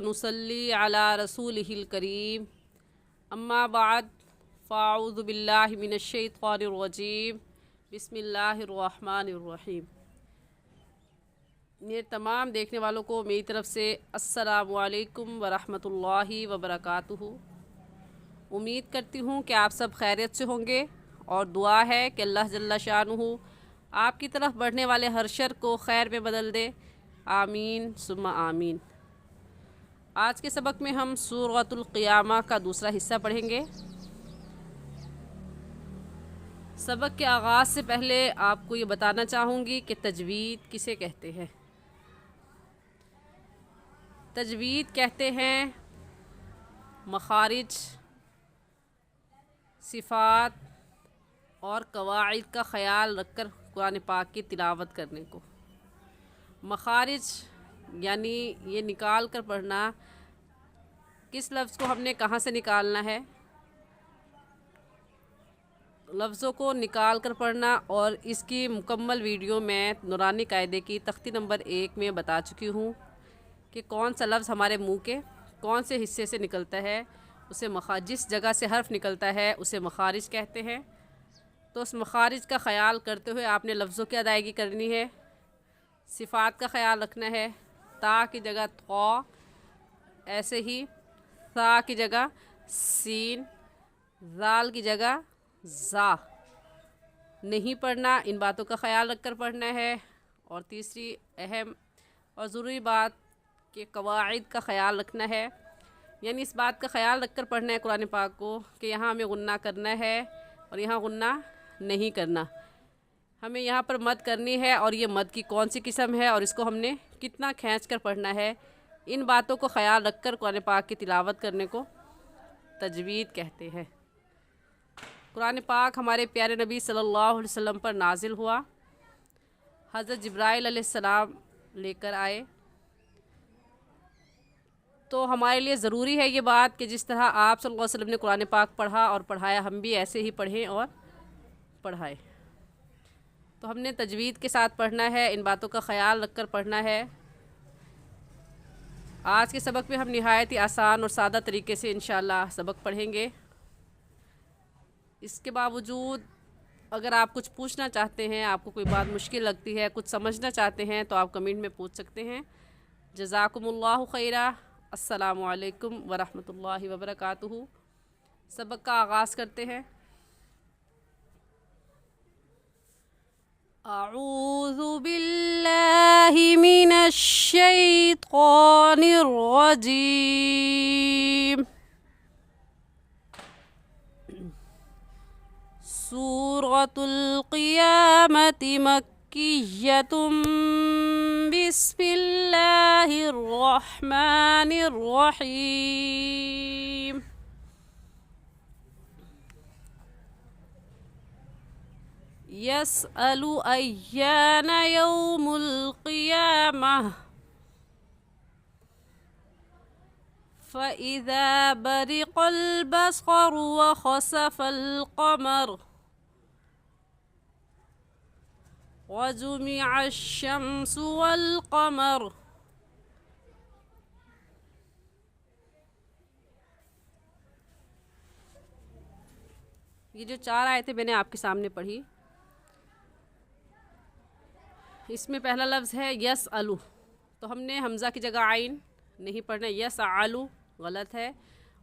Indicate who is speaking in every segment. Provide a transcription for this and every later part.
Speaker 1: नुसल्ली अला रसूलिहिल करीम अम्मा बाद फ़ाऊज़ु बिल्लाहि मिनश्शैतानिर्रजीम बिस्मिल्लाहिर्रहमानिर्रहीम। मेरे तमाम देखने वालों को मेरी तरफ़ से अस्सलामु अलैकुम वरहमतुल्लाहि वबरकातुहू। उम्मीद करती हूँ कि आप सब खैरियत से होंगे और दुआ है कि अल्लाह जल्ला शानुहु आपकी तरफ बढ़ने वाले हर शर को खैर में बदल दे। आमीन सुम्मा आमीन। आज के सबक में हम सूरतुल क़ियामा का दूसरा हिस्सा पढ़ेंगे। सबक के आगाज़ से पहले आपको ये बताना चाहूँगी कि तजवीद किसे कहते हैं। तजवीद कहते हैं मखारिज, सिफ़ात और कवाइद का ख़याल रखकर कुरान पाक की तिलावत करने को। मखारिज यानी ये निकाल कर पढ़ना, किस लफ्ज़ को हमने कहाँ से निकालना है, लफ्ज़ों को निकाल कर पढ़ना। और इसकी मुकम्मल वीडियो मैं नूरानी कायदे की तख्ती नंबर 1 में बता चुकी हूँ कि कौन सा लफ्ज़ हमारे मुँह के कौन से हिस्से से निकलता है, उसे जिस जगह से हर्फ निकलता है उसे मखारिज कहते हैं। तो उस मखारिज का ख़याल करते हुए आपने लफ्ज़ों की अदायगी करनी है। सिफ़ात का ख़याल रखना है। ता की जगह तौ, ऐसे ही सा की जगह सीन, ज़ाल की जगह ज़ा नहीं पढ़ना। इन बातों का ख़याल रख कर पढ़ना है। और तीसरी अहम और ज़रूरी बात कि कवाइद का ख़याल रखना है, यानी इस बात का ख़याल रख कर पढ़ना है कुरान पाक को कि यहाँ हमें गुन्ना करना है और यहाँ गुन्ना नहीं करना। हमें यहाँ पर मद करनी है और ये मद की कौन सी किस्म है और इसको हमने कितना खींच कर पढ़ना है। इन बातों को ख़याल रख कर कुरान पाक की तिलावत करने को तजवीद कहते हैं। कुरान पाक हमारे प्यारे नबी सल्लल्लाहु अलैहि वसल्लम पर नाजिल हुआ। हज़रत जिब्राइल अलैहिस्सलाम लेकर आए। तो हमारे लिए ज़रूरी है ये बात कि जिस तरह आप सल्लल्लाहु अलैहि वसल्लम ने कुरान पाक पढ़ा और पढ़ाया, हम भी ऐसे ही पढ़ें और पढ़ाएं। तो हमने तजवीद के साथ पढ़ना है, इन बातों का ख़याल रख कर पढ़ना है। आज के सबक में हम निहायत ही आसान और सादा तरीके से इंशाअल्लाह सबक पढ़ेंगे। इसके बावजूद अगर आप कुछ पूछना चाहते हैं, आपको कोई बात मुश्किल लगती है, कुछ समझना चाहते हैं, तो आप कमेंट में पूछ सकते हैं। जज़ाकुमुल्लाहु खैरा। अस्सलामु अलैकुम वरहमतुल्लाहि वबरकातुहू। सबक का आगाज़ करते हैं। अऊज़ु बिल्लाहि मिनश शैतानिर रजीम। सूरतुल क़ियामति मक्किय्यतुम बिस्मिल्लाहिर रहमानिर रहीम। यसअलु अय्याना यौमुल क़ियामह फ़इज़ा बरिक़ल बसरु व ख़सफ़ल क़मर व जुमिअश शम्सु वल क़मर। ये जो 4 आयतें मैंने आपके सामने पढ़ी, इसमें पहला लफ्ज़ है यस अलू। तो हमने हमज़ा की जगह आइन नहीं पढ़ना, यस आलू गलत है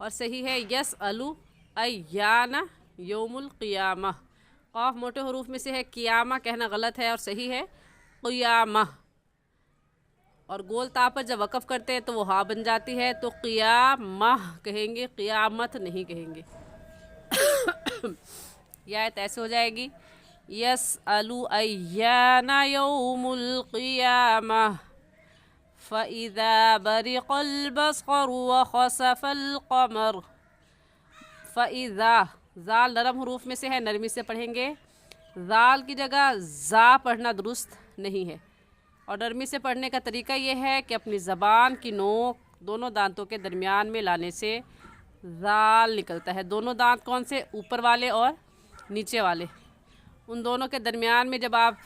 Speaker 1: और सही है यस अलू अय्याना यौमुल क़ियामा। क़ाफ मोटे हरूफ में से है, क़ियामा कहना गलत है और सही है क़ियामा। और गोल ता पर जब वक़फ़ करते हैं तो वो हा बन जाती है, तो क़ियामा कहेंगे, क़ियामत नहीं कहेंगे। यह आयत ऐसे हो जाएगी यसअलु अय्याना यौमुल क़ियामा फ़इज़ा बरिक़ल बसरु व ख़सफ़ल क़मर। फ़इज़ा ज़ाल नरम हरूफ में से है, नरमी से पढ़ेंगे। ज़ाल की जगह ज़ा पढ़ना दुरुस्त नहीं है। और नरमी से पढ़ने का तरीका ये है कि अपनी ज़बान की नोक दोनों दांतों के दरमियान में लाने से ज़ाल निकलता है। दोनों दांत कौन से? ऊपर वाले और नीचे वाले। उन दोनों के दरमियान में जब आप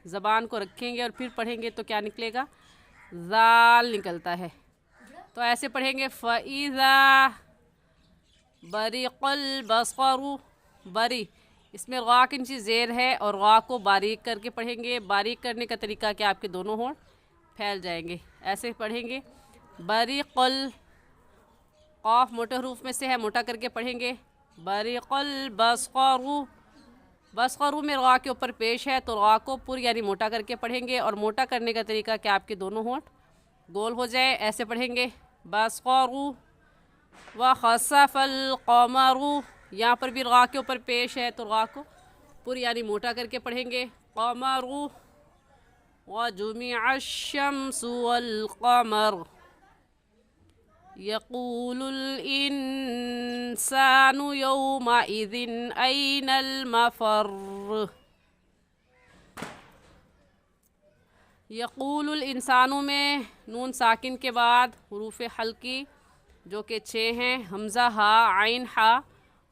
Speaker 1: ज़बान को रखेंगे और फिर पढ़ेंगे तो क्या निकलेगा? ज़ाल निकलता है। तो ऐसे पढ़ेंगे फ़इज़ा बरिक़ल बसरु, बरी, इसमें ग़ा की नीचे ज़ेर है और ग़ा को बारीक करके पढ़ेंगे। बारीक करने का तरीका क्या, आपके दोनों होंठ फैल जाएंगे। ऐसे पढ़ेंगे बरिक़ल, क़ाफ़ मोटे हरूफ में से है, मोटा करके पढ़ेंगे बरिक़ल बसरु। बसरु में ग़ा के ऊपर पेश है तो ग़ा को पुर यानी मोटा करके पढ़ेंगे। और मोटा करने का तरीका क्या, आपके दोनों होंठ गोल हो जाए। ऐसे पढ़ेंगे बसरु व खसफ़ल क़मरु, यहाँ पर भी ग़ा के ऊपर पेश है तो ग़ा को पुर यानी मोटा करके पढ़ेंगे क़मरु व जुमिअ शम्सु वल क़मर। यक़ूलुल इंसानु यौमइज़िन अयनल मफ़र। यक़ूलुल इंसानु में नून साकिन के बाद हुरूफ़ हल्की जो कि 6 हैं, हमज़ा, हा, आइन, हा,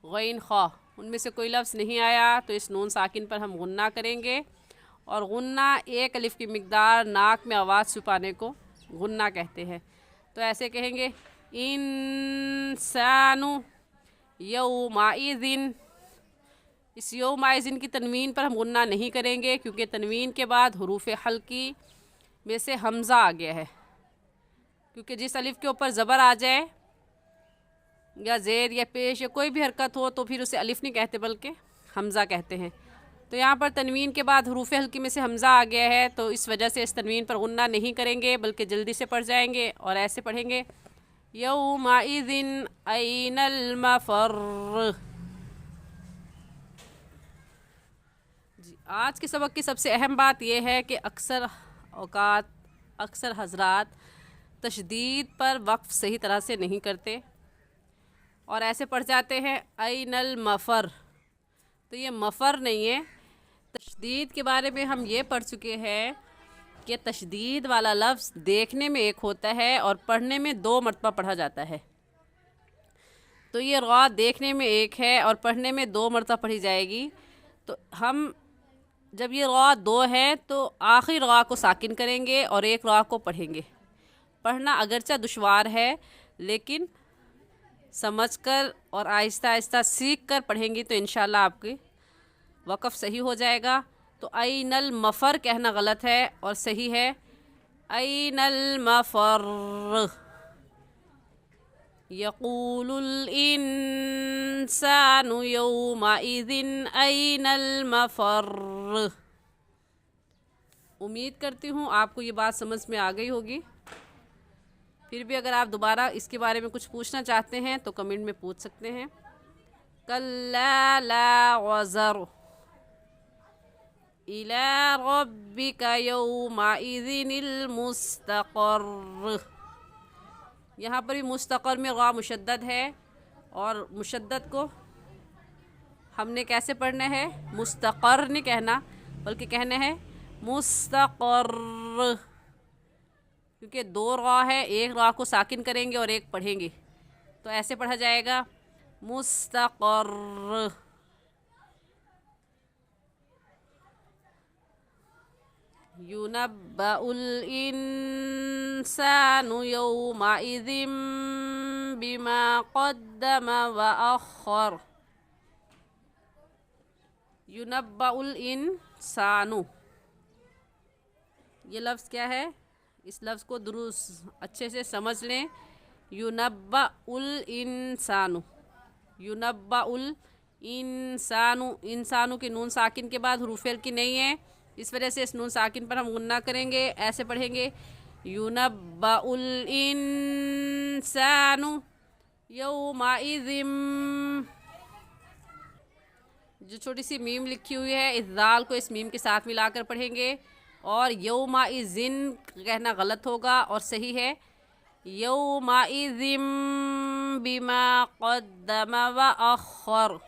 Speaker 1: गैन, खा, उनमें से कोई लफ्ज़ नहीं आया तो इस नून साकिन पर हम गुन्ना करेंगे। और गुन्ना एक अलिफ की मिक़दार नाक में आवाज़ छुपाने को गुन्ना कहते हैं। तो ऐसे कहेंगे इंसानु यौमइज़िन। इस यौमइज़िन की तनवीन पर हम गुन्ना नहीं करेंगे क्योंकि तनवीन के बाद हुरूफ़ हल्की में से हमज़ा आ गया है। क्योंकि जिस अलिफ के ऊपर ज़बर आ जाए या ज़ेर या पेश या कोई भी हरकत हो तो फिर उसे अलिफ नहीं कहते बल्कि हमज़ा कहते हैं। तो यहाँ पर तनवीन के बाद हुरूफ़ हल्की में से हमज़ा आ गया है तो इस वजह से इस तनवीन पर गुन्ना नहीं करेंगे बल्कि जल्दी से पढ़ जाएंगे। और ऐसे पढ़ेंगे यौमइज़िन अयनल मफ़र। जी, आज के सबक की सबसे अहम बात यह है कि अक्सर औकात, अक्सर हज़रात तशदीद पर वक्फ़ सही तरह से नहीं करते और ऐसे पढ़ जाते हैं अयनल मफ़र। तो ये मफ़र नहीं है। तशदीद के बारे में हम ये पढ़ चुके हैं कि तशदीद वाला लफ्ज़ देखने में एक होता है और पढ़ने में 2 मरतबा पढ़ा जाता है। तो ये रा देखने में एक है और पढ़ने में 2 मरतबा पढ़ी जाएगी। तो हम जब ये रा 2 है तो आखिर रा को साकिन करेंगे और एक रा को पढ़ेंगे। पढ़ना अगरचा दुश्वार है लेकिन समझकर और आहिस्ता आहिस्ता सीख कर पढ़ेंगी तो इंशाल्लाह आपकी वक़फ़ सही हो जाएगा। तो अयनल मफ़र कहना गलत है और सही है अयनल मफ़र। यक़ूलुल इंसानु यौमइज़िन अयनल मफ़र। उम्मीद करती हूँ आपको ये बात समझ में आ गई होगी। फिर भी अगर आप दोबारा इसके बारे में कुछ पूछना चाहते हैं तो कमेंट में पूछ सकते हैं। कल्ला ला वज़र इला रब्बिका यौमइज़िनिल मुस्तक़र। यहाँ पर भी मुस्तक़र में ग़ा मुशद्दद है और मुशद्दद को हमने कैसे पढ़ना है, मुस्तक़र नहीं कहना बल्कि कहना है मुस्तक़र। क्योंकि 2 रा है, एक रा को साकिन करेंगे और एक पढ़ेंगे तो ऐसे पढ़ा जाएगा मुस्तक़र। युनब्बउल इंसानु यौमइज़िन बिमा क़द्दम व अख़र। युनब्बउल इंसानु, ये लफ्ज़ क्या है, इस लफ्ज़ को दुरुस्त अच्छे से समझ लें। युनब्बउल इंसानु, युनब्बउल इंसानु, इंसानु की नून साकिन के बाद हुरूफ़ हल्की नहीं है, इस वजह से इस नून साकिन पर हम गुन्ना करेंगे। ऐसे पढ़ेंगे युनब्बउल इंसानु यौमइज़िन। जो छोटी सी मीम लिखी हुई है इस दाल को इस मीम के साथ मिलाकर पढ़ेंगे और यौमइज़िन कहना गलत होगा और सही है यौमइज़िन बिमा क़द्दम व अख़र।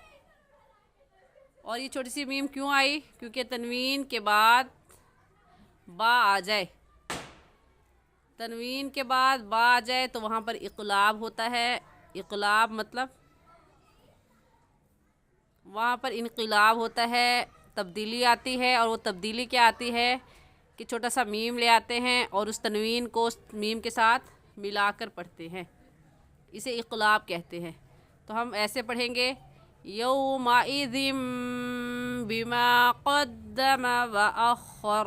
Speaker 1: और ये छोटी सी मीम क्यों आई, क्योंकि तनवीन के बाद बा आ जाए, तनवीन के बाद बा आ जाए तो वहाँ पर इक़लाब होता है। इक़लाब मतलब वहाँ पर इनक़िलाब होता है, तब्दीली आती है। और वो तब्दीली क्या आती है कि छोटा सा मीम ले आते हैं और उस तनवीन को उस मीम के साथ ملا کر پڑھتے ہیں، اسے اقلاب کہتے ہیں۔ تو ہم ایسے پڑھیں گے یومئذ بما قدم وأخر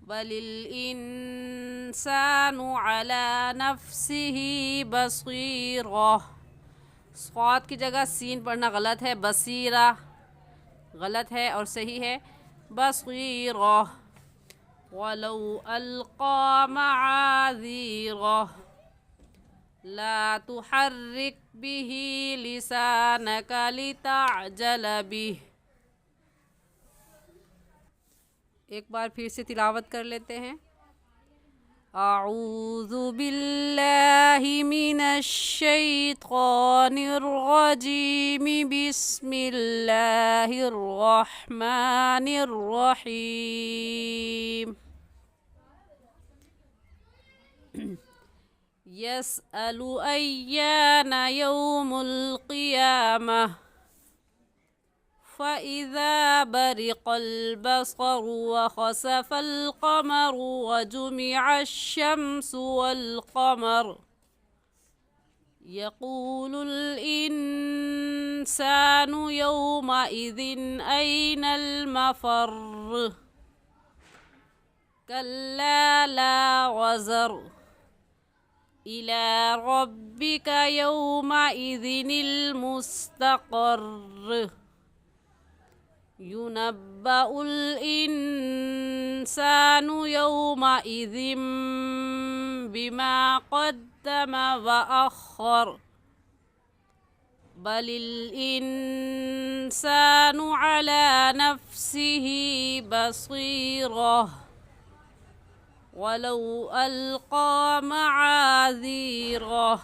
Speaker 1: بل الإنسان على نفسه بصيرة۔ صاد کی جگہ سین پڑھنا غلط ہے، بصیرہ غلط ہے اور صحیح ہے بصیرہ۔ ولو القى معاذيره لا تحرك به لسانك لتعجل به۔ ایک بار پھر سے تلاوت کر لیتے ہیں۔ اعوذ باللہ من الشیطان الرجیم بسم اللہ الرحمن الرحیم۔ یسأل ایان یوم القیامہ فَإِذَا بَرِقَ الْبَصَرُ وَخَسَفَ الْقَمَرُ وَجُمِعَ الشَّمْسُ وَالْقَمَرُ يَقُولُ الْإِنسَانُ يَوْمَئِذٍ أَيْنَ الْمَفَرُّ كَلَّا لَا وَزَرَ إِلَى رَبِّكَ يَوْمَئِذٍ الْمُسْتَقَرُّ يُنَبَّأُ الْإِنسَانُ يَوْمَئِذٍ بِمَا قَدَّمَ وَأَخَّرَ بَلِ الْإِنسَانُ عَلَى نَفْسِهِ بَصِيرَةٌ وَلَوْ أَلْقَى مَعَاذِيرَهُ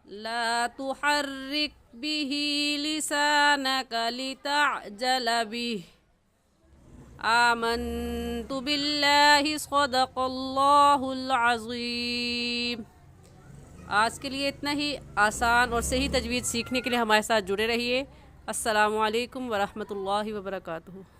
Speaker 1: لا تحرك به لسانك لتعجل به آمنت بالله صدق اللہ العظیم۔ آج کے لیے اتنا ہی۔ آسان اور صحیح تجوید سیکھنے کے لیے ہمارے ساتھ جڑے رہیے۔ السلام علیکم ورحمۃ اللہ وبرکاتہ۔